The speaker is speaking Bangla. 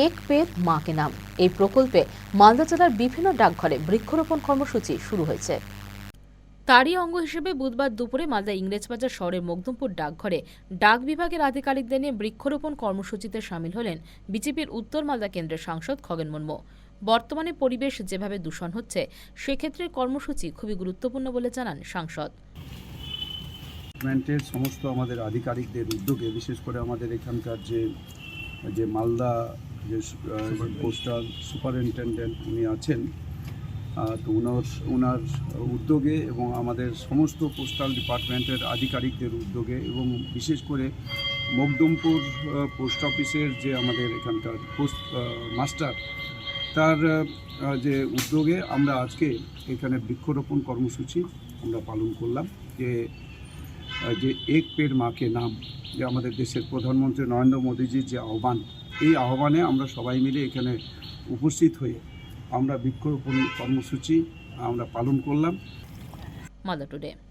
এক পেড় মাকে নাম এই প্রকল্পে মালদা জেলার বিভিন্ন ডাকঘরে বৃক্ষরোপণ কর্মসূচি শুরু হয়েছে। তারই অঙ্গ হিসেবে বুধবার দুপুরে মালদা ইংরেজবাজার শহরের মকদুমপুর ডাকঘরে ডাক বিভাগের আধিকারিকদের নিয়ে বৃক্ষরোপণ কর্মসূচিতে সামিল হলেন বিজেপির উত্তর মালদা কেন্দ্রের সাংসদ খগেন মুর্মু। বর্তমানে পরিবেশ যেভাবে দূষণ হচ্ছে, সেক্ষেত্রে কর্মসূচি খুবই গুরুত্বপূর্ণ বলে জানান সাংসদ। গভর্নমেন্টের সমস্ত আমাদের আধিকারিকদের উদ্যোগে, বিশেষ করে আমাদের এখানকার যে মালদা যে পোস্টাল সুপারিনটেন্ডেন্ট উনি আছেন, তো ওনার উদ্যোগে এবং আমাদের সমস্ত পোস্টাল ডিপার্টমেন্টের আধিকারিকদের উদ্যোগে এবং বিশেষ করে মকদুমপুর পোস্ট অফিসের যে আমাদের এখানকার পোস্ট মাস্টার, তার যে উদ্যোগে আমরা আজকে এখানে বৃক্ষরোপণ কর্মসূচি আমরা পালন করলাম। যে এক পেড় মাকে নাম, যে আমাদের দেশের প্রধানমন্ত্রী নরেন্দ্র মোদীজির যে আহ্বান, এই আহ্বানে আমরা সবাই মিলে এখানে উপস্থিত হয়ে আমরা বৃক্ষরোপণ কর্মসূচি আমরা পালন করলাম। মালদা টুডে।